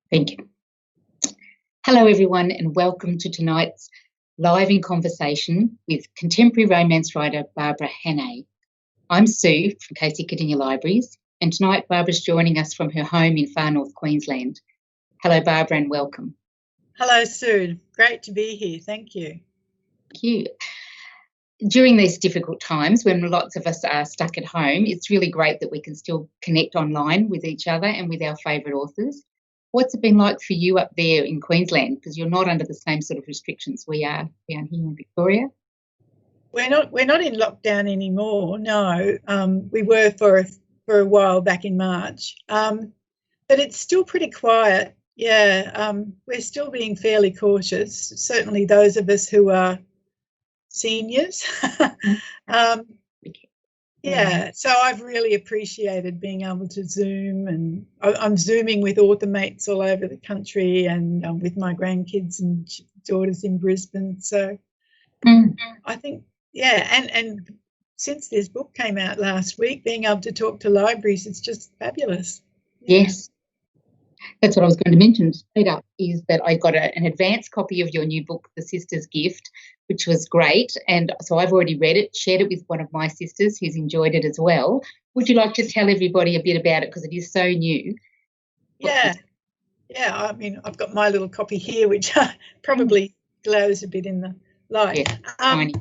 Thank you. Hello, everyone, and welcome to tonight's Live in Conversation with contemporary romance writer Barbara Hannay. I'm Sue from Casey Cadinia Libraries, and tonight Barbara's joining us from her home in far north Queensland. Hello, Barbara, and welcome. Hello, Sue. Great to be here. Thank you. Thank you. During these difficult times when lots of us are stuck at home, it's really great that we can still connect online with each other and with our favourite authors. What's it been like for you up there in Queensland? Because you're not under the same sort of restrictions we are down here in Victoria. We're not in lockdown anymore. No, we were for a while back in March, but it's still pretty quiet. Yeah, we're still being fairly cautious. Certainly, those of us who are seniors. Yeah, so I've really appreciated being able to Zoom, and I'm Zooming with author mates all over the country and with my grandkids and daughters in Brisbane. So I think, yeah, and since this book came out last week, being able to talk to libraries, it's just fabulous. Yeah. Yes. That's what I was going to mention straight up, is that I got an advance copy of your new book, The Sister's Gift, which was great. And so I've already read it, shared it with one of my sisters who's enjoyed it as well. Would you like to tell everybody a bit about it, because it is so new? Yeah. I mean, I've got my little copy here, which probably glows a bit in the light. Yeah, tiny.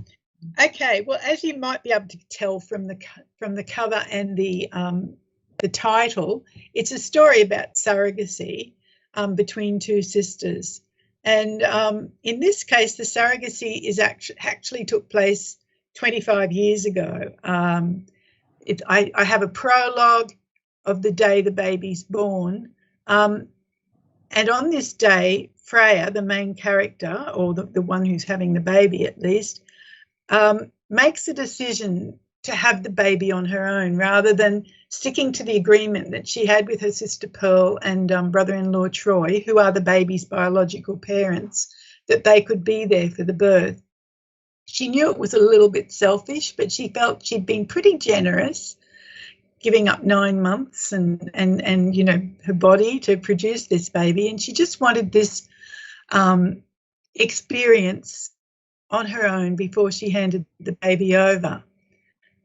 Okay, well, as you might be able to tell from the cover and the title, it's a story about surrogacy between two sisters. And in this case, the surrogacy is actually took place 25 years ago. I have a prologue of the day the baby's born. And on this day, Freya, the main character, or the one who's having the baby at least, makes a decision to have the baby on her own rather than sticking to the agreement that she had with her sister Pearl and brother-in-law Troy, who are the baby's biological parents, that they could be there for the birth. She knew it was a little bit selfish, but she felt she'd been pretty generous, giving up 9 months and you know, her body to produce this baby, and she just wanted this experience on her own before she handed the baby over.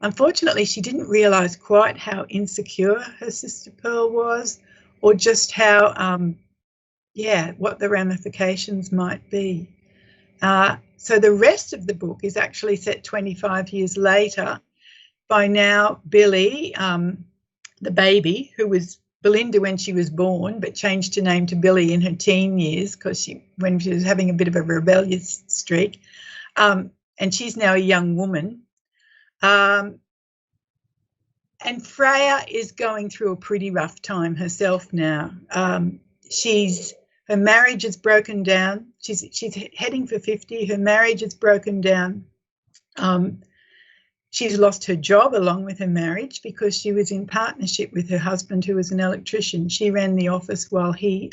Unfortunately, she didn't realise quite how insecure her sister Pearl was, or just how, what the ramifications might be. So the rest of the book is actually set 25 years later. By now, Billy, the baby, who was Belinda when she was born, but changed her name to Billy in her teen years when she was having a bit of a rebellious streak, and she's now a young woman. And Freya is going through a pretty rough time herself now. Her marriage is broken down. She's heading for 50. Her marriage is broken down. She's lost her job along with her marriage because she was in partnership with her husband, who was an electrician. She ran the office while he,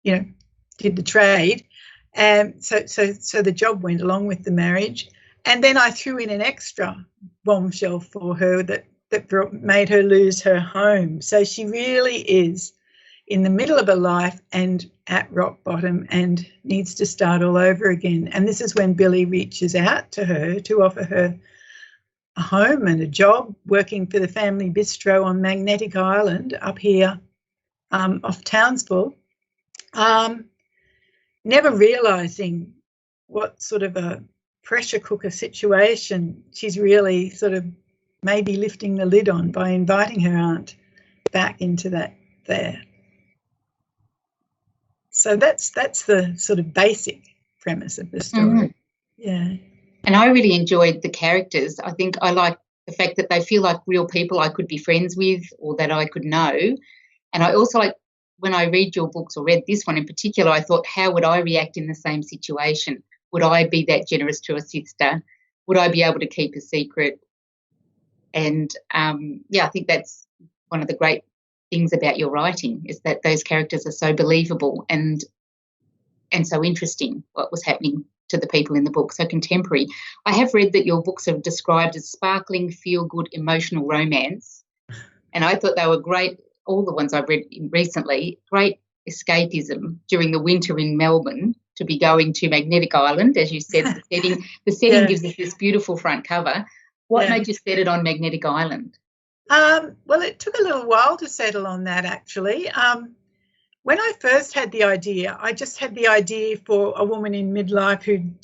did the trade. So the job went along with the marriage. And then I threw in an extra bombshell for her that made her lose her home. So she really is in the middle of her life and at rock bottom and needs to start all over again. And this is when Billy reaches out to her to offer her a home and a job working for the family bistro on Magnetic Island up here off Townsville, never realising what sort of a pressure cooker situation she's really sort of maybe lifting the lid on by inviting her aunt back into that there. So that's the sort of basic premise of the story. Mm-hmm. Yeah. And I really enjoyed the characters. I think I like the fact that they feel like real people I could be friends with or that I could know. And I also like, when I read your books or read this one in particular, I thought, how would I react in the same situation? Would I be that generous to a sister? Would I be able to keep a secret? And, I think that's one of the great things about your writing, is that those characters are so believable and so interesting, what was happening to the people in the book, so contemporary. I have read that your books are described as sparkling, feel-good, emotional romance, and I thought they were great, all the ones I've read recently, great escapism during the winter in Melbourne to be going to Magnetic Island, as you said. The setting Yeah. gives us this beautiful front cover. What made you set it on Magnetic Island? Well, it took a little while to settle on that, actually. When I first had the idea, I just had the idea for a woman in midlife who'd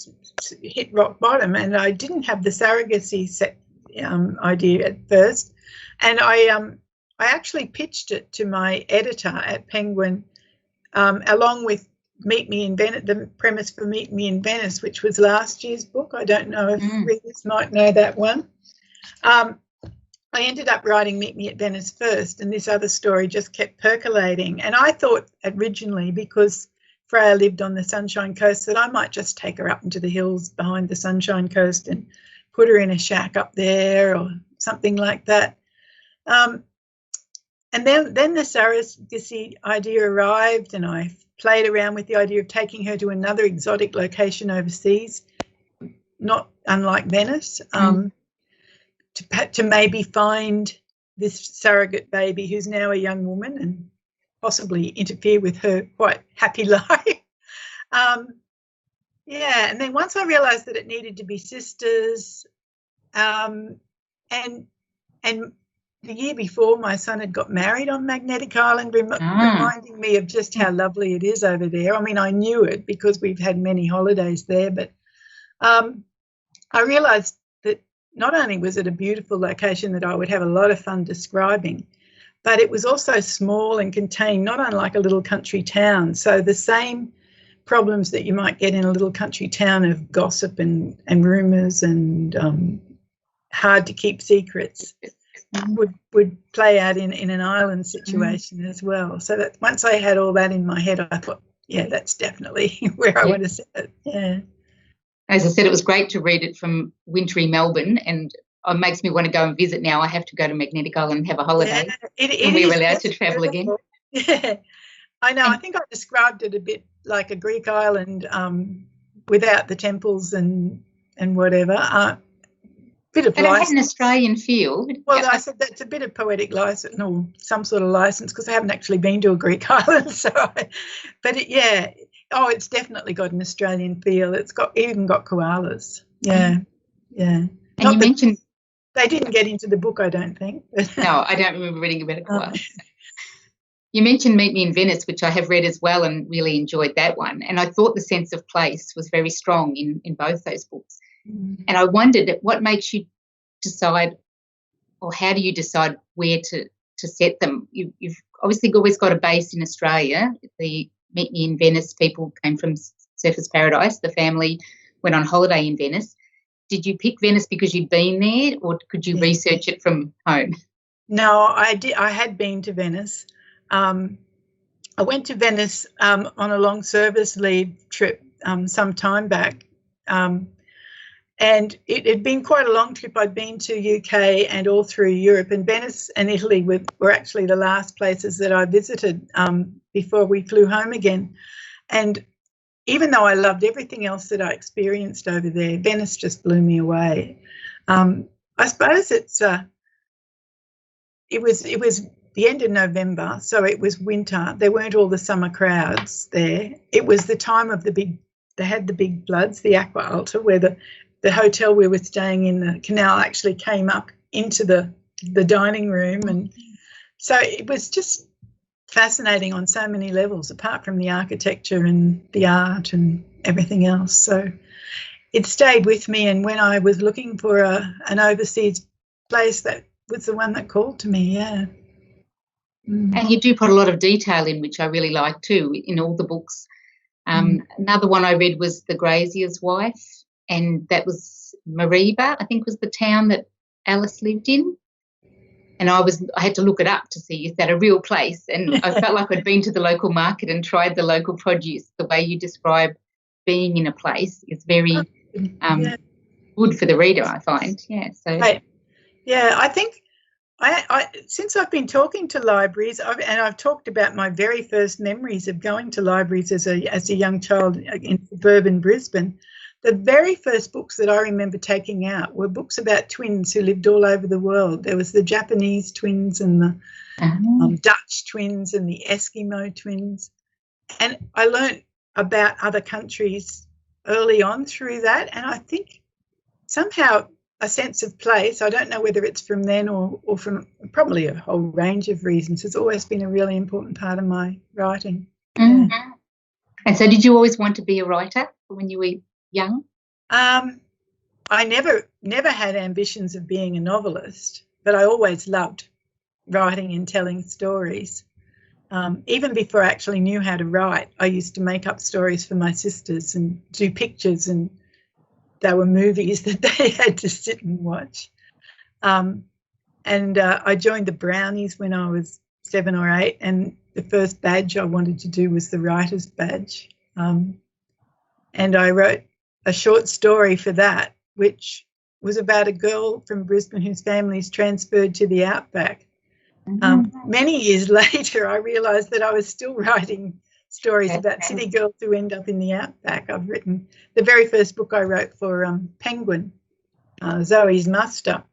hit rock bottom, and I didn't have the surrogacy idea at first. And I actually pitched it to my editor at Penguin, along with Meet Me in Venice, the premise for Meet Me in Venice, which was last year's book. I don't know if readers might know that one. I ended up writing Meet Me at Venice first, and this other story just kept percolating. And I thought originally, because Freya lived on the Sunshine Coast, that I might just take her up into the hills behind the Sunshine Coast and put her in a shack up there or something like that. And then the surrogacy idea arrived, and I played around with the idea of taking her to another exotic location overseas, not unlike Venice. To maybe find this surrogate baby who's now a young woman and possibly interfere with her quite happy life. And then once I realised that it needed to be sisters, and the year before my son had got married on Magnetic Island, reminding me of just how lovely it is over there. I mean, I knew it because we've had many holidays there, but I realised that not only was it a beautiful location that I would have a lot of fun describing, but it was also small and contained, not unlike a little country town. So the same problems that you might get in a little country town of gossip and rumours and hard to keep secrets would play out in an island situation as well. So that once I had all that in my head, I thought, yeah, that's definitely where I want to set it. Yeah. As I said, it was great to read it from wintry Melbourne, and it makes me want to go and visit now. I have to go to Magnetic Island and have a holiday. And we're allowed to travel again. Yeah, I know. I think I described it a bit like a Greek island without the temples and whatever. Bit of and license. It had an Australian feel. Well, I said that's a bit of poetic license, or some sort of license, because I haven't actually been to a Greek island. It's definitely got an Australian feel. It's even got koalas. Yeah. And you mentioned they didn't get into the book, I don't think. No, I don't remember reading about a koala. You mentioned Meet Me in Venice, which I have read as well and really enjoyed that one. And I thought the sense of place was very strong in both those books. And I wondered what makes you decide, or how do you decide where to set them? You've obviously always got a base in Australia. The Meet Me in Venice people came from Surfers Paradise. The family went on holiday in Venice. Did you pick Venice because you'd been there, or could you research it from home? No, I did. I had been to Venice. I went to Venice on a long service leave trip some time back. And it had been quite a long trip. I'd been to UK and all through Europe, and Venice and Italy were actually the last places that I visited before we flew home again. And even though I loved everything else that I experienced over there, Venice just blew me away. I suppose it was the end of November, so it was winter. There weren't all the summer crowds there. It was the time of they had the big floods, the Aqua Alta, where the hotel we were staying in, the canal actually came up into the dining room. And so it was just fascinating on so many levels, apart from the architecture and the art and everything else. So it stayed with me, and when I was looking for an overseas place, that was the one that called to me, yeah. And you do put a lot of detail in, which I really like too, in all the books. Another one I read was The Grazier's Wife, and that was Mariba, I think was the town that Alice lived in. And I had to look it up to see is that a real place. And I felt like I'd been to the local market and tried the local produce. The way you describe being in a place is very good for the reader, I find. Yeah. So. Yeah, I think I since I've been talking to libraries, I've talked about my very first memories of going to libraries as a young child in suburban Brisbane. The very first books that I remember taking out were books about twins who lived all over the world. There was the Japanese twins and the Dutch twins and the Eskimo twins. And I learned about other countries early on through that, and I think somehow a sense of place, I don't know whether it's from then or from probably a whole range of reasons, has always been a really important part of my writing. Mm. Yeah. And so did you always want to be a writer when you were young? I never had ambitions of being a novelist, but I always loved writing and telling stories. Even before I actually knew how to write, I used to make up stories for my sisters and do pictures, and they were movies that they had to sit and watch. I joined the Brownies when I was 7 or 8, and the first badge I wanted to do was the writer's badge. And I wrote a short story for that, which was about a girl from Brisbane whose family's transferred to the outback. Many years later, I realised that I was still writing stories about city girls who end up in the outback. I've written the very first book I wrote for Penguin, Zoe's Muster,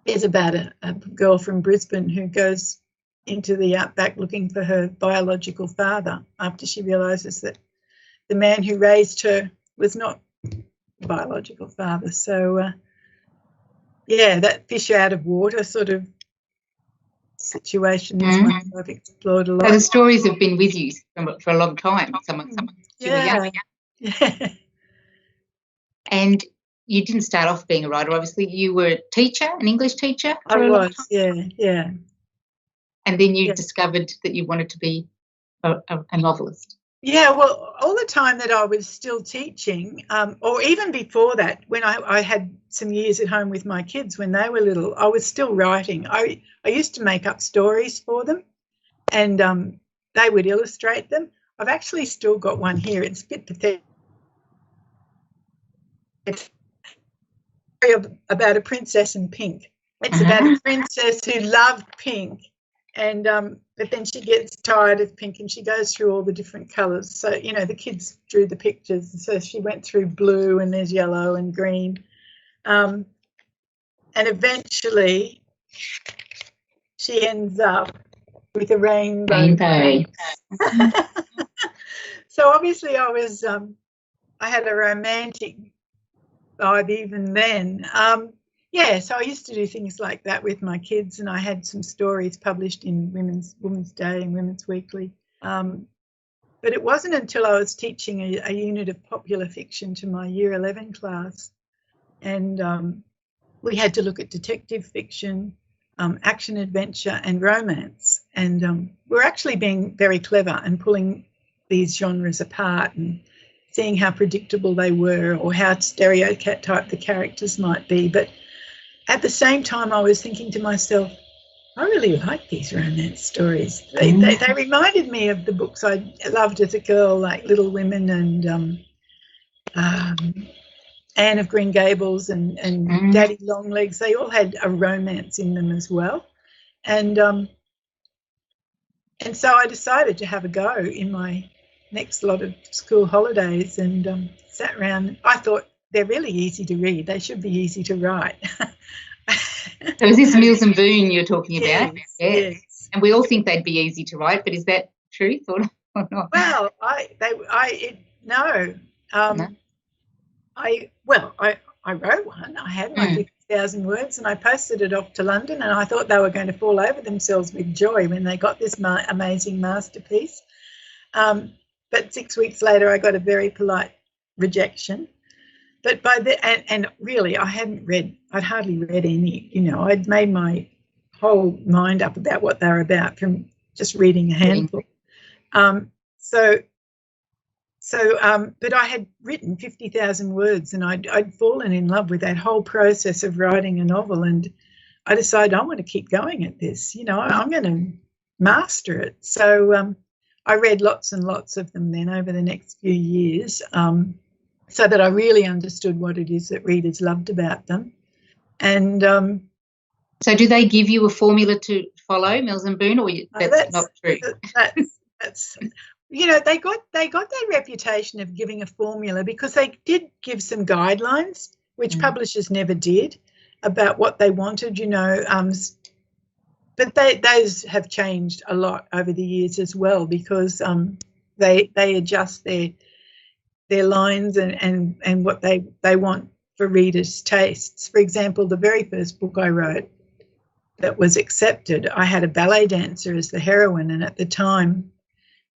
is about a girl from Brisbane who goes into the outback looking for her biological father after she realises that the man who raised her was not a biological father. So, yeah, that fish out of water sort of situation is one I've explored a lot. So the stories have been with you for a long time. Someone yeah. And you didn't start off being a writer. Obviously, you were a teacher, an English teacher. I was, yeah. And then you discovered that you wanted to be a novelist. Yeah, well, all the time that I was still teaching, or even before that, when I had some years at home with my kids when they were little, I was still writing. I used to make up stories for them, and they would illustrate them. I've actually still got one here. It's a bit pathetic. It's about a princess in pink. It's about a princess who loved pink, and but then she gets tired of pink and she goes through all the different colours. So, you know, the kids drew the pictures, and so she went through blue and there's yellow and green. And eventually she ends up with a rainbow. So obviously I had a romantic vibe even then. So I used to do things like that with my kids, and I had some stories published in Women's Day and Women's Weekly. But it wasn't until I was teaching a unit of popular fiction to my Year 11 class, and we had to look at detective fiction, action adventure and romance. And we're actually being very clever and pulling these genres apart and seeing how predictable they were or how stereotyped the characters might be. But at the same time, I was thinking to myself, I really like these romance stories. They reminded me of the books I loved as a girl, like Little Women and Anne of Green Gables and Daddy Longlegs. They all had a romance in them as well. And so I decided to have a go in my next lot of school holidays and sat around. I thought, they're really easy to read. They should be easy to write. So is this Mills and Boon you're talking about? Yes. And we all think they'd be easy to write, but is that truth or not? Well, no. I wrote one. I had my 50,000 words and I posted it off to London, and I thought they were going to fall over themselves with joy when they got this amazing masterpiece. But 6 weeks later, I got a very polite rejection. But and really, I'd hardly read any, you know, I'd made my whole mind up about what they were about from just reading a handful. But I had written 50,000 words, and I'd fallen in love with that whole process of writing a novel, and I decided I want to keep going at this. You know, I'm going to master it. So I read lots and lots of them then over the next few years, so that I really understood what it is that readers loved about them. And so do they give you a formula to follow, Mills and Boon, or that's not true? That's you know, they got their reputation of giving a formula because they did give some guidelines, which publishers never did, about what they wanted, you know. But those have changed a lot over the years as well, because they adjust their lines and what they want for readers' tastes. For example, the very first book I wrote that was accepted, I had a ballet dancer as the heroine, and at the time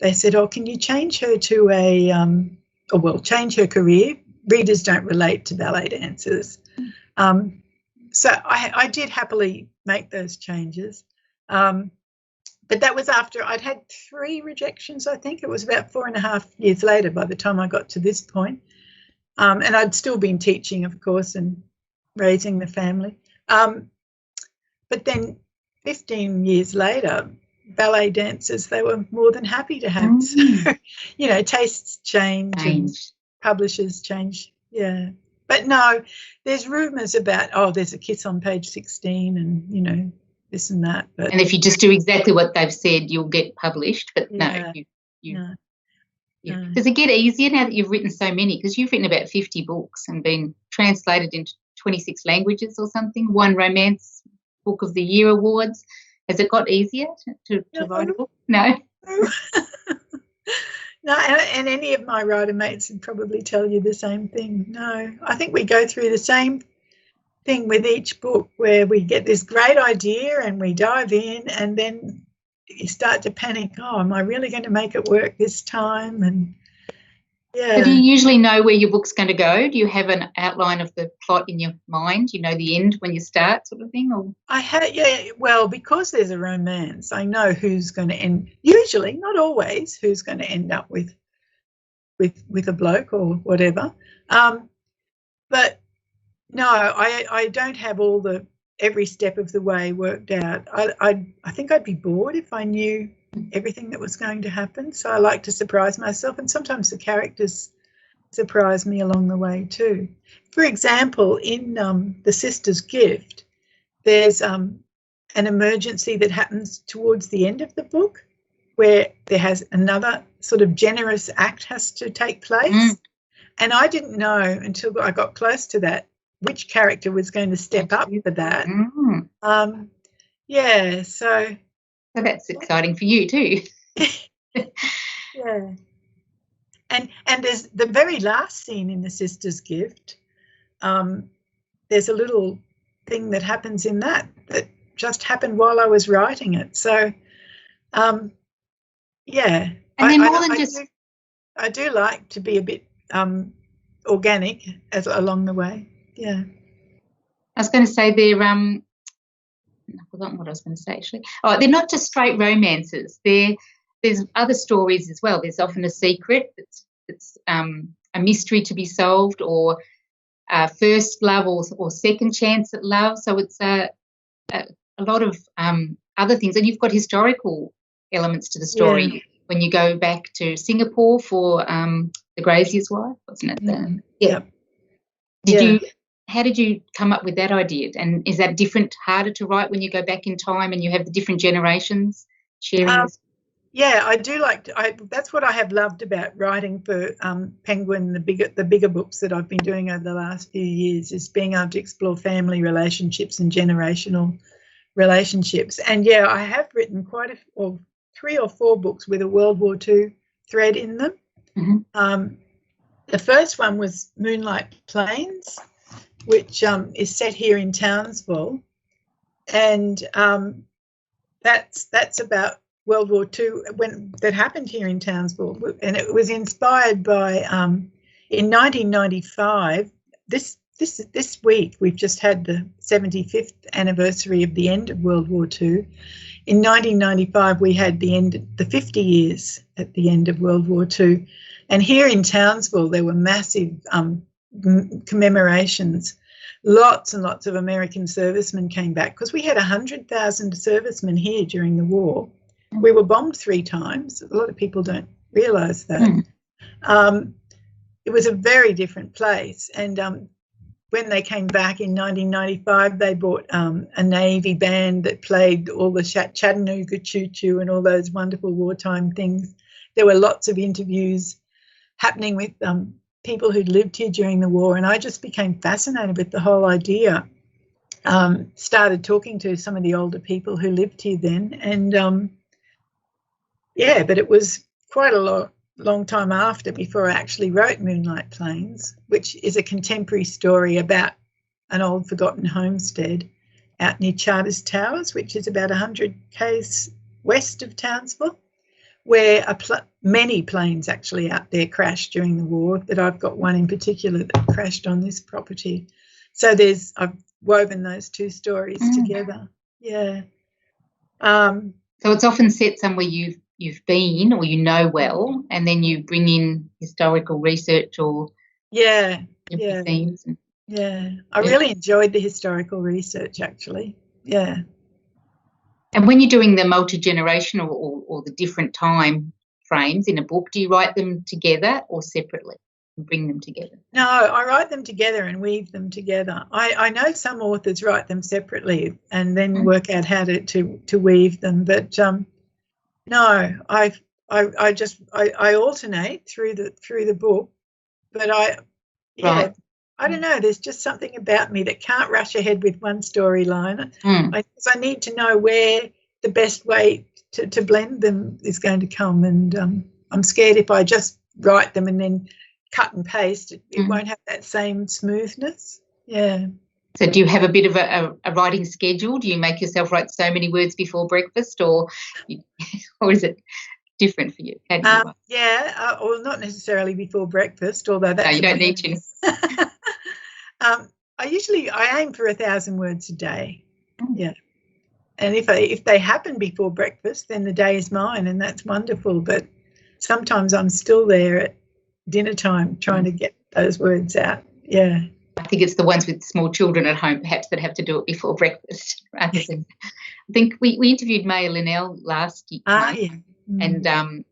they said, "Oh, can you change her to change her career? Readers don't relate to ballet dancers." So I did happily make those changes. But that was after I'd had 3 rejections, I think. It was about 4.5 years later by the time I got to this point. And I'd still been teaching, of course, and raising the family. But then 15 years later, ballet dancers, they were more than happy to have. So, tastes change and publishers change. Yeah. But no, there's rumours about, there's a kiss on page 16 and, this and that. But, and if you just do exactly what they've said, you'll get published. But no. Does it get easier now that you've written so many? Because you've written about 50 books and been translated into 26 languages or something, won Romance Book of the Year awards. Has it got easier to write a book? No. No, and any of my writer mates would probably tell you the same thing. No, I think we go through the same thing with each book, where we get this great idea and we dive in, and then you start to panic. Oh, am I really going to make it work this time? And So do you usually know where your book's going to go? Do you have an outline of the plot in your mind? You know the end when you start, sort of thing? Or I have, well, because there's a romance, I know who's going to end. Usually, not always, who's going to end up with a bloke or whatever. But no, I don't have every step of the way worked out. I think I'd be bored if I knew everything that was going to happen. So I like to surprise myself, and sometimes the characters surprise me along the way too. For example, in The Sister's Gift, there's an emergency that happens towards the end of the book, where there has another sort of generous act has to take place. And I didn't know until I got close to that which character was going to step up for that. So that's exciting for you too. Yeah. And there's the very last scene in The Sister's Gift. There's a little thing that happens in that just happened while I was writing it. So, And then I do like to be a bit organic along the way. Yeah. I was going to say I've forgotten what I was going to say actually. Oh, they're not just straight romances. There's other stories as well. There's often a secret that's a mystery to be solved, or first love or second chance at love. So it's a lot of other things. And you've got historical elements to the story when you go back to Singapore for The Grazier's Wife, wasn't it? How did you come up with that idea? And is that harder to write when you go back in time and you have the different generations sharing this? Yeah, I do that's what I have loved about writing for Penguin, the bigger books that I've been doing over the last few years, is being able to explore family relationships and generational relationships. And I have written 3 or 4 books with a World War II thread in them. Mm-hmm. The first one was Moonlight Plains, which is set here in Townsville, and that's about World War II that happened here in Townsville, and it was inspired by in 1995. This week we've just had the 75th anniversary of the end of World War II. In 1995 we had the 50 years at the end of World War II, and here in Townsville there were massive commemorations. Lots and lots of American servicemen came back, because we had 100,000 servicemen here during the war. We were bombed 3 times. A lot of people don't realise that. It was a very different place. And when they came back in 1995, they brought a Navy band that played all the Chattanooga Choo Choo and all those wonderful wartime things. There were lots of interviews happening with people who'd lived here during the war, and I just became fascinated with the whole idea. Started talking to some of the older people who lived here then, and but it was quite a long time after, before I actually wrote Moonlight Plains, which is a contemporary story about an old forgotten homestead out near Charters Towers, which is about 100 k's west of Townsville, where many planes actually out there crashed during the war, but I've got one in particular that crashed on this property. So I've woven those two stories together. Yeah. So it's often set somewhere you've been or you know well, and then you bring in historical research or themes. I really enjoyed the historical research, actually. Yeah. And when you're doing the multi-generational or the different time frames in a book, do you write them together or separately and bring them together? No, I write them together and weave them together. I know some authors write them separately and then work out how to weave them, but no, I alternate through the book, but I don't know. There's just something about me that can't rush ahead with one storyline. I need to know where the best way to blend them is going to come, and I'm scared if I just write them and then cut and paste, it won't have that same smoothness. Yeah. So do you have a bit of a writing schedule? Do you make yourself write so many words before breakfast, or is it different for you? Well, not necessarily before breakfast, although that's... No, you don't need to. I aim for 1,000 words a day. Yeah. And if they happen before breakfast, then the day is mine, and that's wonderful. But sometimes I'm still there at dinner time trying to get those words out. Yeah. I think it's the ones with small children at home perhaps that have to do it before breakfast. I think we interviewed Maya Linnell last year. And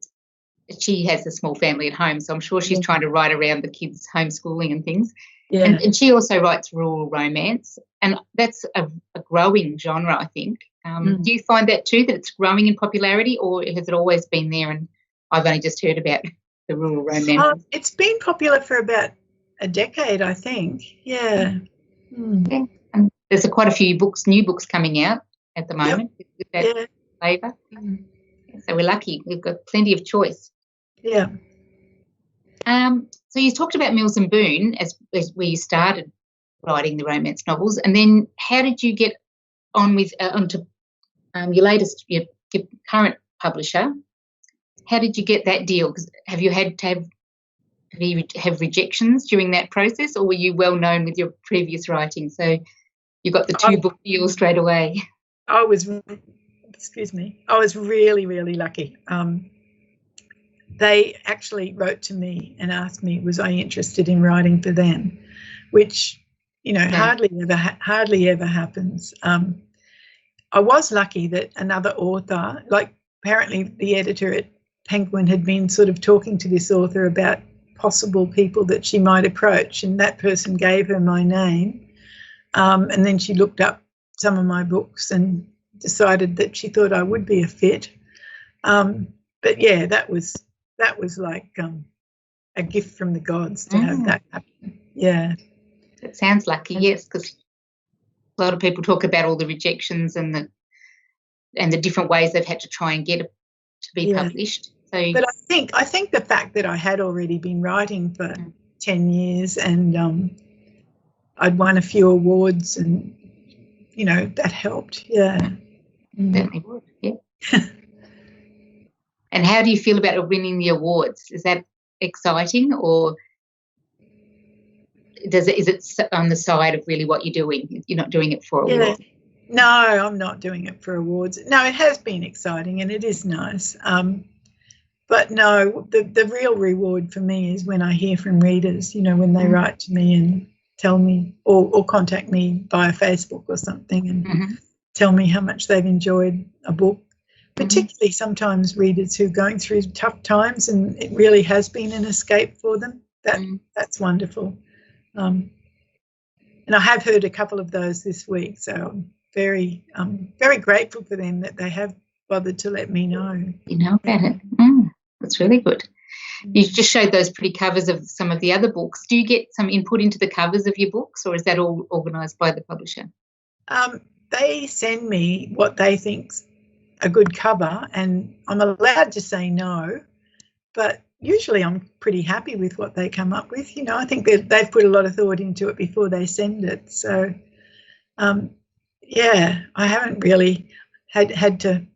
she has a small family at home, so I'm sure she's trying to write around the kids' homeschooling and things. Yeah. And she also writes rural romance, and that's a growing genre, I think. Do you find that too, that it's growing in popularity, or has it always been there and I've only just heard about the rural romance? It's been popular for about a decade, I think. Yeah. Yeah. And there's quite a few new books coming out at the moment with that flavour. So we're lucky. We've got plenty of choice. Yeah. So you talked about Mills and Boon as where you started writing the romance novels, and then how did you get on with onto your latest, your current publisher? How did you get that deal? Because have you had to have rejections during that process, or were you well known with your previous writing, so you got the 2-book deal straight away? I was really, really lucky. They actually wrote to me and asked me, was I interested in writing for them, which, hardly ever happens. I was lucky that another author, like apparently the editor at Penguin, had been sort of talking to this author about possible people that she might approach, and that person gave her my name, and then she looked up some of my books and decided that she thought I would be a fit. But yeah, that was like a gift from the gods to have that happen. Yeah. It sounds lucky, yes, because a lot of people talk about all the rejections and the different ways they've had to try and get it to be published. So, but I think the fact that I had already been writing for 10 years and I'd won a few awards, and that helped. Yeah. Certainly would. Yeah. And how do you feel about winning the awards? Is that exciting, or is it on the side of really what you're doing? You're not doing it for awards? No, I'm not doing it for awards. No, it has been exciting and it is nice. But no, the real reward for me is when I hear from readers, when they write to me and tell me or contact me via Facebook or something and tell me how much they've enjoyed a book. Particularly sometimes readers who are going through tough times and it really has been an escape for them. That's wonderful. And I have heard a couple of those this week, so I'm very grateful for them that they have bothered to let me know. You know about it. That's really good. You just showed those pretty covers of some of the other books. Do you get some input into the covers of your books, or is that all organised by the publisher? They send me what they think's a good cover, and I'm allowed to say no, but usually I'm pretty happy with what they come up with. You know, I think they've put a lot of thought into it before they send it. So, yeah, I haven't really had to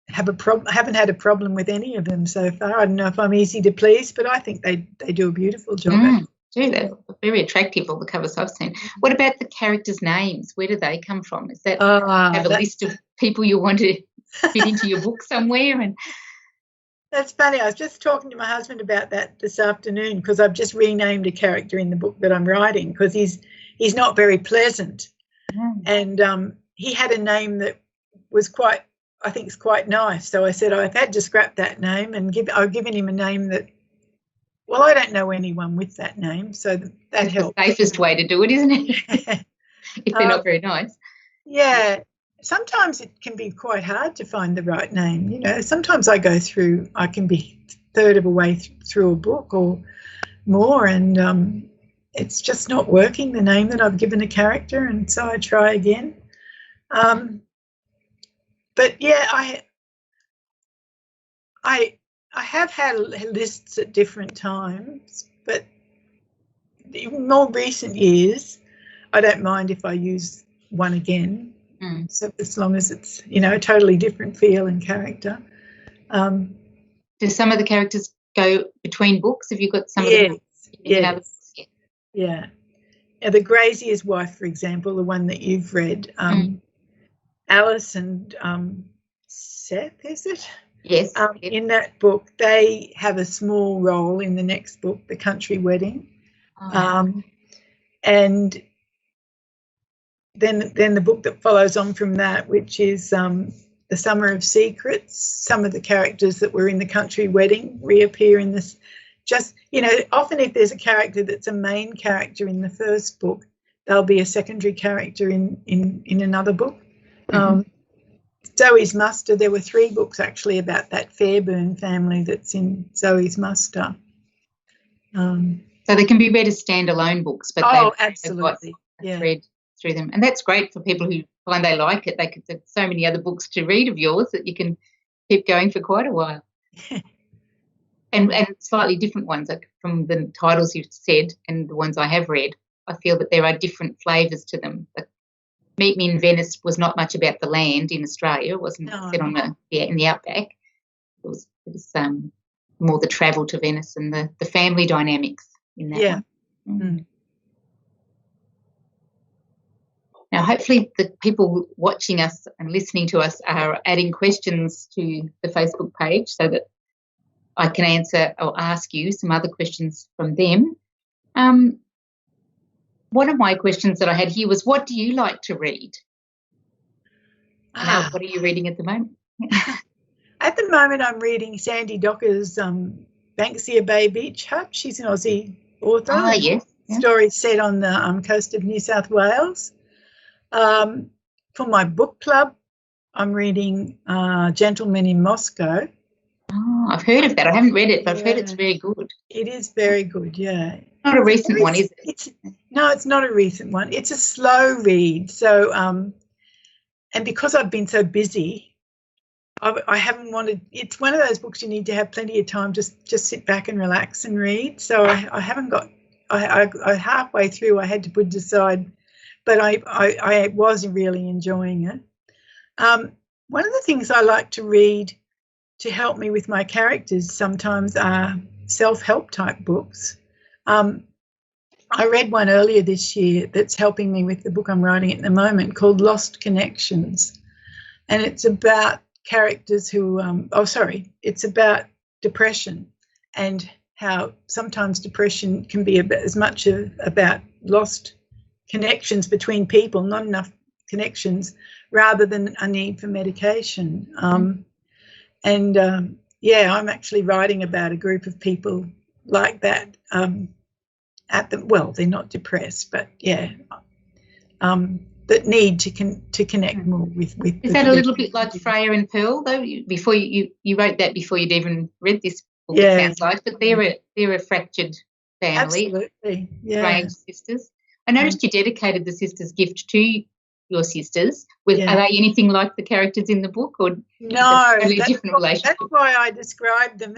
have a problem. I haven't had a problem with any of them so far. I don't know if I'm easy to please, but I think they do a beautiful job. They're very attractive, all the covers I've seen. What about the characters' names? Where do they come from? Is that have a list of people you want to fit into your book somewhere? And that's funny. I was just talking to my husband about that this afternoon, because I've just renamed a character in the book that I'm writing, because he's not very pleasant, and he had a name that was quite nice. So I said I've had to scrap that name and I've given him a name that. Well, I don't know anyone with that name, so that helps. The safest way to do it, isn't it? If they're not very nice. Yeah. Sometimes it can be quite hard to find the right name. You know, sometimes I can be a third of a way through a book or more, and it's just not working, the name that I've given a character, and so I try again. But yeah, I have had lists at different times, but in more recent years, I don't mind if I use one again. So as long as it's, you know, a totally different feel and character. Do some of the characters go between books? Have you got some of them? Yes. Yeah. The Grazier's wife, for example, the one that you've read, Alice and Seth, is it? Yes. In that book, they have a small role in the next book, The Country Wedding. And then the book that follows on from that, which is The Summer of Secrets, some of the characters that were in The Country Wedding reappear in this. Just, you know, often if there's a character that's a main character in the first book, they'll be a secondary character in another book. Zoe's Muster, there were 3 books actually about that Fairburn family that's in Zoe's Muster. So they can be read as standalone books, but absolutely, they've got a thread through them, and that's great for people who find they like it. There's so many other books to read of yours that you can keep going for quite a while. and slightly different ones, like from the titles you've said and the ones I have read, I feel that there are different flavours to them. Like Meet Me in Venice was not much about the land in Australia. It wasn't set on in the outback. It was more the travel to Venice and the family dynamics in that one. Now, hopefully the people watching us and listening to us are adding questions to the Facebook page so that I can answer or ask you some other questions from them. One of my questions that I had here was, what do you like to read? What are you reading at the moment? At the moment, I'm reading Sandy Docker's Banksia Bay Beach Hut. She's an Aussie author. Yes. Story set on the coast of New South Wales. For my book club, I'm reading Gentleman in Moscow. Oh, I've heard of that. I haven't read it, but I've heard it's very good. It is very good, yeah. Not a recent one, is it? No, it's not a recent one. It's a slow read. So, and because I've been so busy, I haven't wanted. It's one of those books you need to have plenty of time just sit back and relax and read. So I haven't got. I halfway through I had to put it aside, but I was really enjoying it. One of the things I like to read to help me with my characters sometimes are self-help type books. I read one earlier this year that's helping me with the book I'm writing at the moment called Lost Connections. And it's about characters who, it's about depression and how sometimes depression can be as much about lost connections between people, not enough connections, rather than a need for medication. I'm actually writing about a group of people like that. They're not depressed, but that need to connect more with. Is that a little bit like Freya and Pearl, though? Before you wrote that before you'd even read this book, it sounds like, but they're a fractured family. Absolutely, strange sisters. I noticed you dedicated the sisters' gift to your sisters. Are they anything like the characters in the book, or no? Different relationship? That's why I described them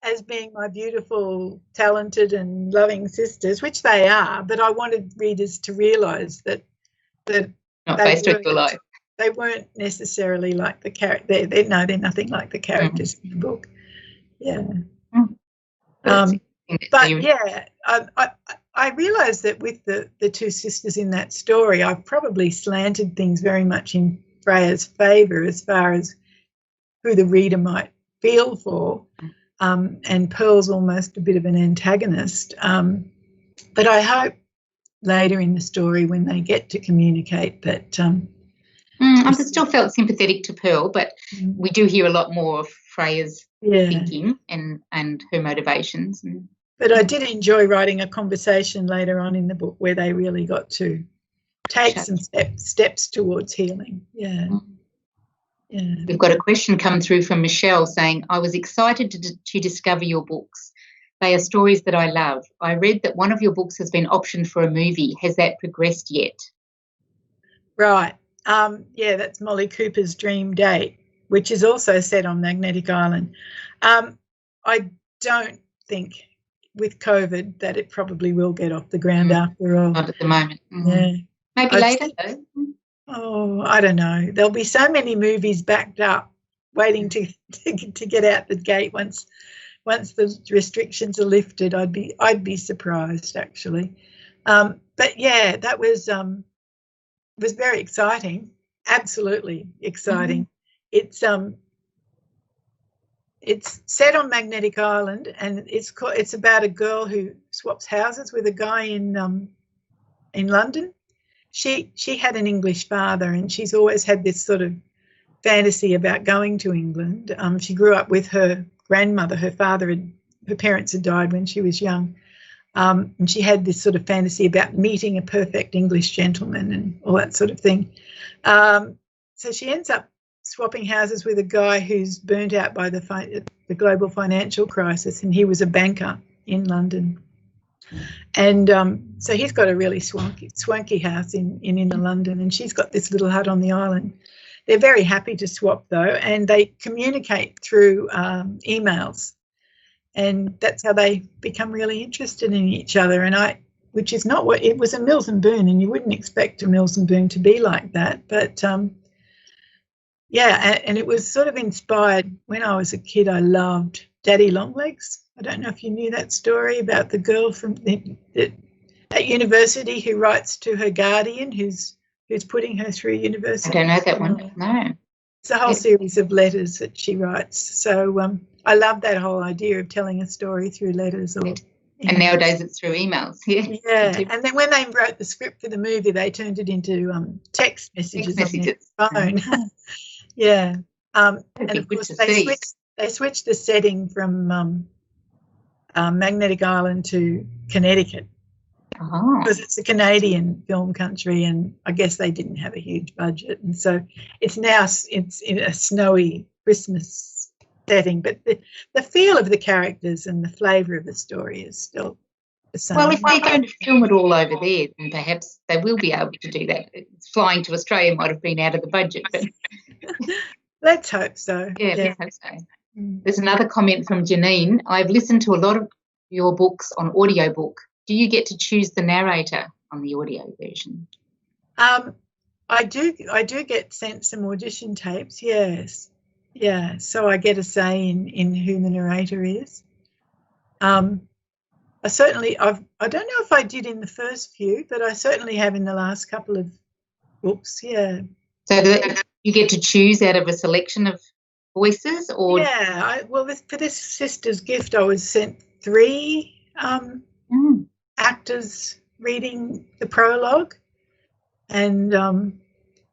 as being my beautiful, talented and loving sisters, which they are, but I wanted readers to realise that not based on your life. They weren't necessarily like the character. They're nothing like the characters in the book. Yeah. But yeah, I realised that with the two sisters in that story, I probably slanted things very much in Freya's favour as far as who the reader might feel for, and Pearl's almost a bit of an antagonist. But I hope later in the story when they get to communicate that... I still felt sympathetic to Pearl, but we do hear a lot more of Freya's thinking and her motivations. But I did enjoy writing a conversation later on in the book where they really got to take some steps towards healing. Yeah. Yeah. We've got a question come through from Michelle saying, I was excited to discover your books. They are stories that I love. I read that one of your books has been optioned for a movie. Has that progressed yet? Right. Yeah, that's Molly Cooper's Dream Date, which is also set on Magnetic Island. I don't think with COVID that it probably will get off the ground after all. Not at the moment. Yeah. Maybe later though. Oh, I don't know. There'll be so many movies backed up waiting to get out the gate once the restrictions are lifted. I'd be surprised actually. But yeah, that was very exciting. Absolutely exciting. It's set on Magnetic Island, and it's about a girl who swaps houses with a guy in London. She had an English father, and she's always had this sort of fantasy about going to England. She grew up with her grandmother. Her parents had died when she was young, and she had this sort of fantasy about meeting a perfect English gentleman and all that sort of thing. So she ends up swapping houses with a guy who's burnt out by the global financial crisis, and he was a banker in London. And so he's got a really swanky house in inner London, and she's got this little hut on the island. They're very happy to swap though, and they communicate through emails, and that's how they become really interested in each other. Which is not what it was, a Mills and Boon, and you wouldn't expect a Mills and Boon to be like that, but yeah, and it was sort of inspired. When I was a kid, I loved Daddy Longlegs. I don't know if you knew that story about the girl from at university who writes to her guardian who's putting her through university. I don't know that one, no. It's a whole series of letters that she writes. So I love that whole idea of telling a story through letters. And nowadays it's through emails. Yeah, and then when they wrote the script for the movie, they turned it into text messages on their phone. Yeah, and of course they switched the setting from Magnetic Island to Connecticut because it's a Canadian film country, and I guess they didn't have a huge budget, and so it's in a snowy Christmas setting, but the feel of the characters and the flavour of the story is still the same. Well, if they're going to film it all over there, then perhaps they will be able to do that. Flying to Australia might have been out of the budget, but let's hope so. Yeah, let's hope so. There's another comment from Janine. I've listened to a lot of your books on audiobook. Do you get to choose the narrator on the audio version? I do get sent some audition tapes, yes. Yeah, so I get a say in who the narrator is. I don't know if I did in the first few, but I certainly have in the last couple of books, yeah. So you get to choose out of a selection of voices? Or yeah, for this sister's gift I was sent 3 actors reading the prologue, and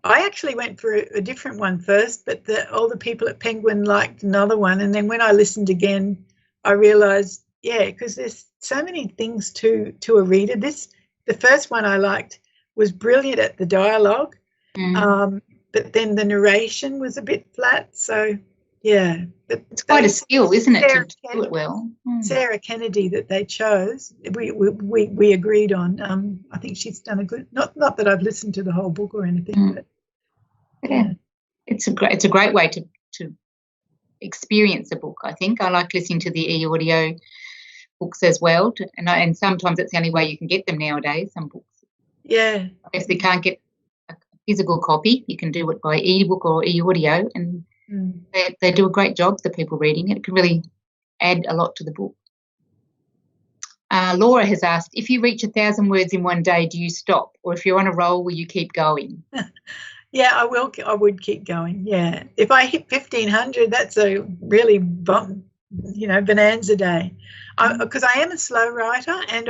I actually went for a different one first, but all the people at Penguin liked another one. And then when I listened again, I realised, yeah, because there's so many things to a reader. The first one I liked was brilliant at the dialogue, but then the narration was a bit flat. So, yeah. But it's quite a skill, isn't it, to do it well? Sarah Kennedy that they chose, we agreed on. I think she's done a good, not that I've listened to the whole book or anything, but yeah, it's a great way to experience a book, I think. I like listening to the e-audio books as well, and sometimes it's the only way you can get them nowadays, some books. Yeah. If they can't get a physical copy, you can do it by e-book or e-audio, and they do a great job, the people reading it. It can really add a lot to the book. Laura has asked, if you reach 1,000 words in one day, do you stop? Or if you're on a roll, will you keep going? Yeah, I will. I would keep going. Yeah. If I hit 1,500, that's a really, bonanza day. Because I am a slow writer, and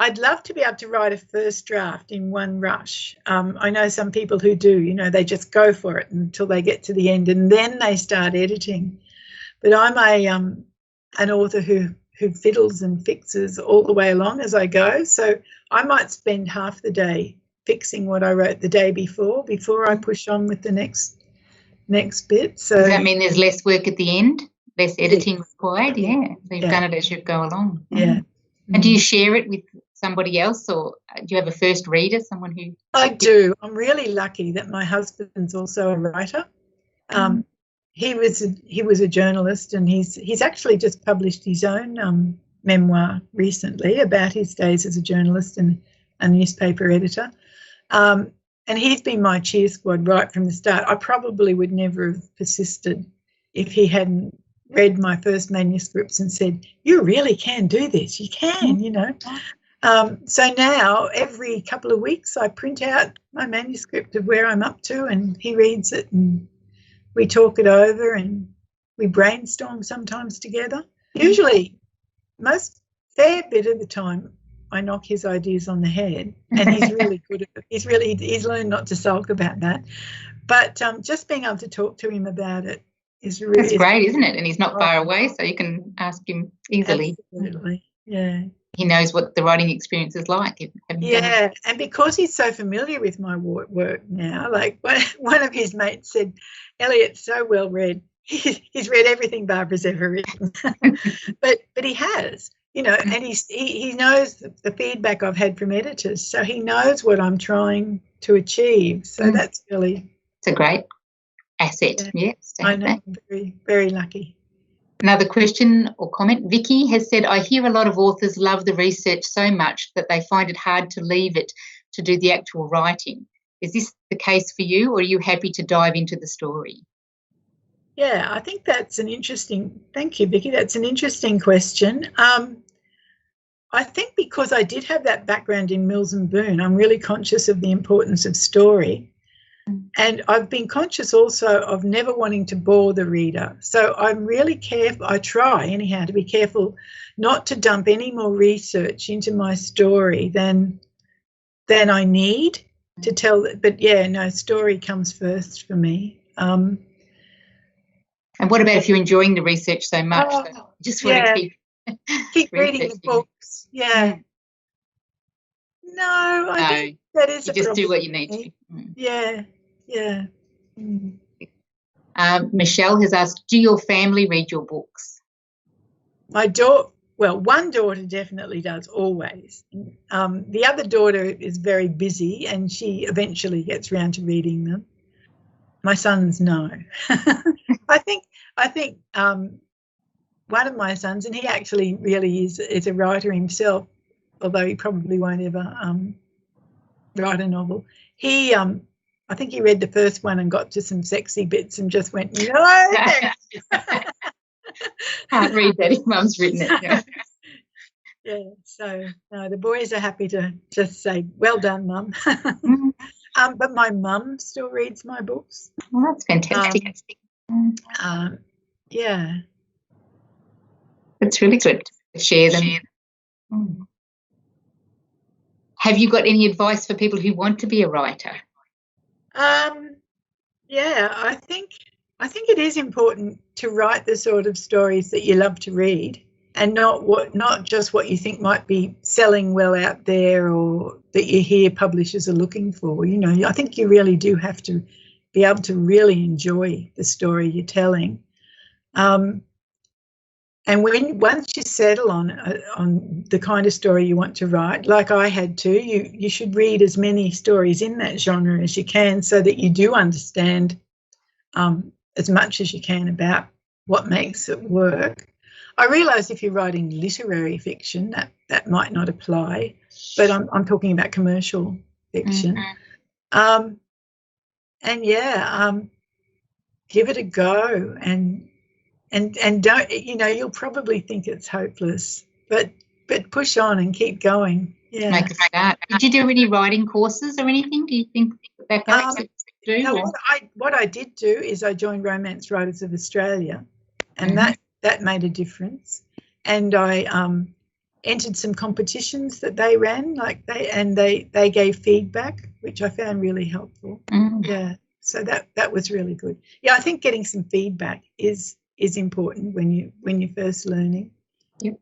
I'd love to be able to write a first draft in one rush. I know some people who do, they just go for it until they get to the end and then they start editing. But I'm an author who fiddles and fixes all the way along as I go. So I might spend half the day fixing what I wrote the day before I push on with the next bit. So does that mean there's less work at the end, less editing required? Yeah. So you've done it as you go along. Yeah. And do you share it with somebody else, or do you have a first reader, someone who? I do. I'm really lucky that my husband's also a writer. He was a journalist, and he's actually just published his own memoir recently about his days as a journalist and a newspaper editor. And he's been my cheer squad right from the start. I probably would never have persisted if he hadn't read my first manuscripts and said, you really can do this. You can, So now every couple of weeks I print out my manuscript of where I'm up to, and he reads it, and we talk it over, and we brainstorm sometimes together. Usually, fair bit of the time, I knock his ideas on the head, and he's really good at it. He's learned not to sulk about that. But just being able to talk to him about it is really... That's great, isn't it? And he's not far away, so you can ask him easily. Absolutely, yeah. He knows what the writing experience is like. Yeah, and because he's so familiar with my work now, like one of his mates said, Elliot's so well read. He's read everything Barbara's ever written. but he has, and he knows the feedback I've had from editors, so he knows what I'm trying to achieve. So that's really... It's a great asset, yes. I know, I'm very, very lucky. Another question or comment. Vicky has said, I hear a lot of authors love the research so much that they find it hard to leave it to do the actual writing. Is this the case for you, or are you happy to dive into the story? Yeah, I think that's thank you, Vicky, that's an interesting question. I think because I did have that background in Mills and Boon, I'm really conscious of the importance of story. And I've been conscious also of never wanting to bore the reader. So I'm really careful. I try anyhow to be careful not to dump any more research into my story than I need to tell. But yeah, no, story comes first for me. And what about if you're enjoying the research so much? So you just want to keep reading the books. Yeah. No, I think that is you just do what you need to. Yeah. Yeah. Michelle has asked, do your family read your books? One daughter definitely does, always. The other daughter is very busy, and she eventually gets around to reading them. My sons, no. I think one of my sons, and he actually really is a writer himself, although he probably won't ever write a novel. I think he read the first one and got to some sexy bits and just went, no, can't read that if Mum's written it. Yeah, so no, the boys are happy to just say, well done, Mum. But my mum still reads my books. Well, that's fantastic. Yeah. It's really good to share them. Have you got any advice for people who want to be a writer? Yeah, I think it is important to write the sort of stories that you love to read, and not just what you think might be selling well out there or that you hear publishers are looking for. I think you really do have to be able to really enjoy the story you're telling. And once you settle on the kind of story you want to write, like I had to, you should read as many stories in that genre as you can, so that you do understand as much as you can about what makes it work. I realise if you're writing literary fiction, that might not apply, but I'm talking about commercial fiction. And yeah, give it a go, and don't, you know, you'll probably think it's hopeless, but push on and keep going. Yeah. Make a start. Did you do any writing courses or anything? Do you think that perhaps do? No, what I did do is I joined Romance Writers of Australia, and that made a difference. And I entered some competitions that they ran, they gave feedback, which I found really helpful. Yeah, so that was really good. Yeah, I think getting some feedback is important when you're first learning. Yep.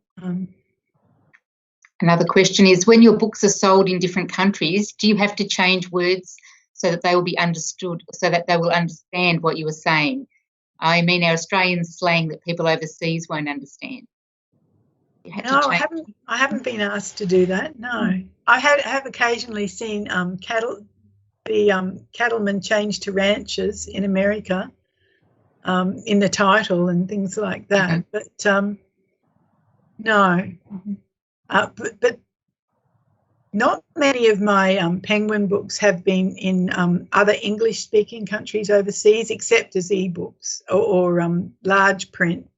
Another question is, when your books are sold in different countries, do you have to change words so that they will be understood, so that they will understand what you were saying? I mean, our Australian slang that people overseas won't understand. No, I haven't been asked to do that. No, I have occasionally seen cattlemen change to ranchers in America, in the title and things like that. But no. But not many of my Penguin books have been in other English-speaking countries overseas, except as ebooks or large print.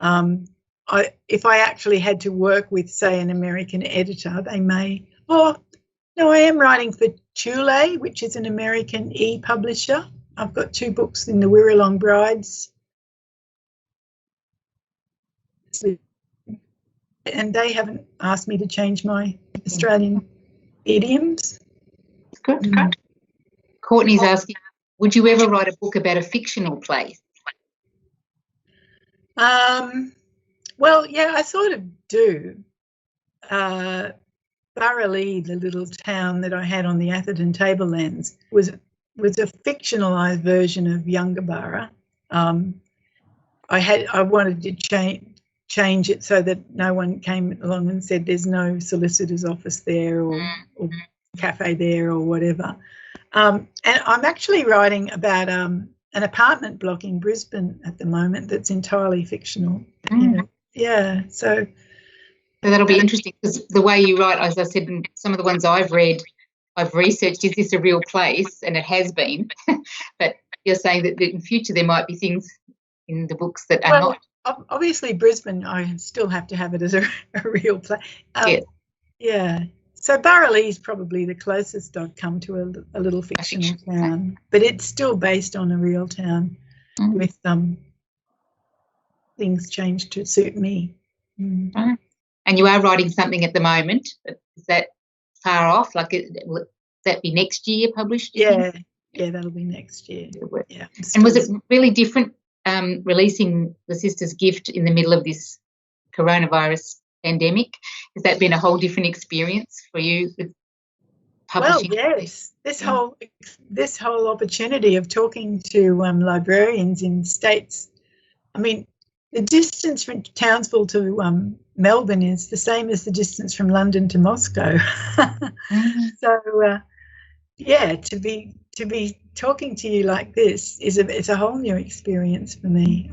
If I actually had to work with, say, an American editor, they may. Oh, no, I am writing for Chule, which is an American e-publisher. I've got 2 books in the Wirralong Brides. And they haven't asked me to change my Australian idioms. Good. Courtney's asking, would you ever write a book about a fictional place? Well, yeah, I sort of do. Burralee, the little town that I had on the Atherton Tablelands, was a fictionalised version of Yungaburra. I wanted to change it so that no one came along and said there's no solicitor's office there or cafe there or whatever. And I'm actually writing about an apartment block in Brisbane at the moment that's entirely fictional. You know? Yeah, so that'll be interesting, because the way you write, as I said, in some of the ones I've read, I've researched, is this a real place? And it has been. But you're saying that in future there might be things in the books that are not. Obviously, Brisbane, I still have to have it as a real place. Yes. Yeah. So Burralee is probably the closest I've come to a little fictional town, but it's still based on a real town with things changed to suit me. And you are writing something at the moment. Is that far off? Like, will that be next year published? Yeah, that'll be next year. Yeah. And was it really different releasing The Sister's Gift in the middle of this coronavirus pandemic? Has that been a whole different experience for you with publishing? Well, yes. This whole opportunity of talking to librarians in states. I mean, the distance from Townsville to Melbourne is the same as the distance from London to Moscow. So, yeah, to be talking to you like this it's a whole new experience for me.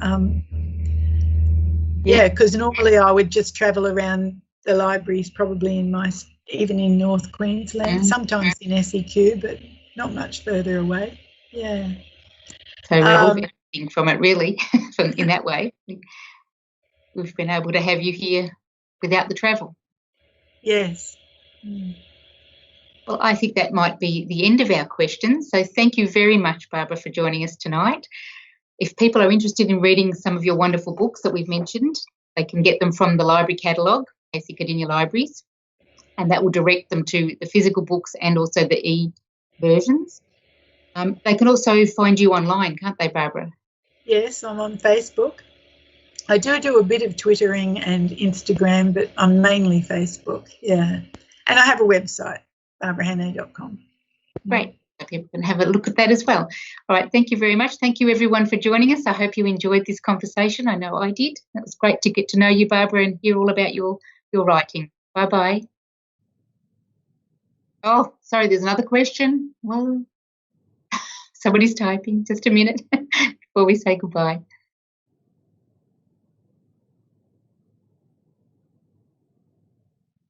Yeah, because normally I would just travel around the libraries, probably even in North Queensland, sometimes in SEQ, but not much further away. Yeah. So we're all benefiting from it, really, in that way. We've been able to have you here without the travel. Yes. Well, I think that might be the end of our questions. So thank you very much, Barbara, for joining us tonight. If people are interested in reading some of your wonderful books that we've mentioned, they can get them from the library catalogue, basic it in your libraries, and that will direct them to the physical books and also the e-versions. They can also find you online, can't they, Barbara? Yes, I'm on Facebook. I do a bit of Twittering and Instagram, but I'm mainly Facebook, yeah. And I have a website, barbarahannay.com. Great. People can have a look at that as well. All right, thank you very much. Thank you, everyone, for joining us. I hope you enjoyed this conversation. I know I did. It was great to get to know you, Barbara, and hear all about your writing. Bye-bye. Oh, sorry, there's another question. Well, somebody's typing. Just a minute. before we say goodbye?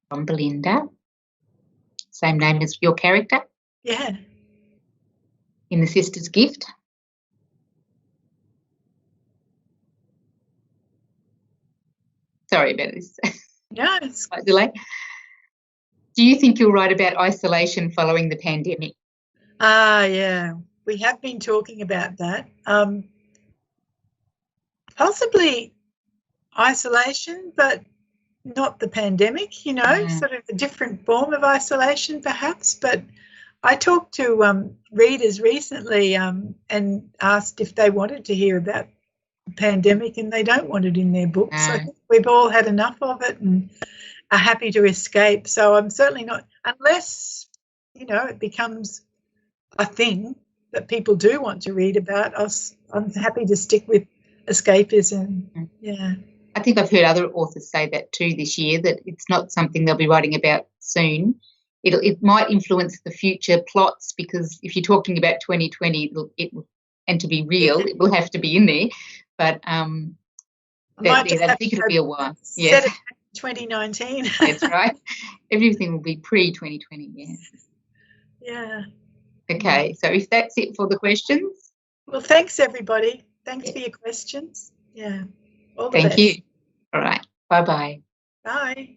From Belinda. Same name as your character? Yeah. In The Sister's Gift. Sorry about this. No, it's Slight delay. Do you think you'll write about isolation following the pandemic? yeah. We have been talking about that. Possibly isolation, but not the pandemic, you know, sort of a different form of isolation perhaps. But I talked to readers recently and asked if they wanted to hear about the pandemic, and they don't want it in their books. I think we've all had enough of it and are happy to escape. So I'm certainly not, unless, you know, it becomes a thing that people do want to read about. I'm happy to stick with escapism. Yeah. I think I've heard other authors say that too this year, that it's not something they'll be writing about soon. It might influence the future plots, because if you're talking about 2020, and to be real, it will have to be in there. But I think it'll be a while. Set it 2019. That's right. Everything will be pre-2020. Yeah. Yeah. Okay. So if that's it for the questions. Well, thanks everybody. Thanks for your questions. Yeah. All the best. Thank you. All right. Bye-bye. Bye.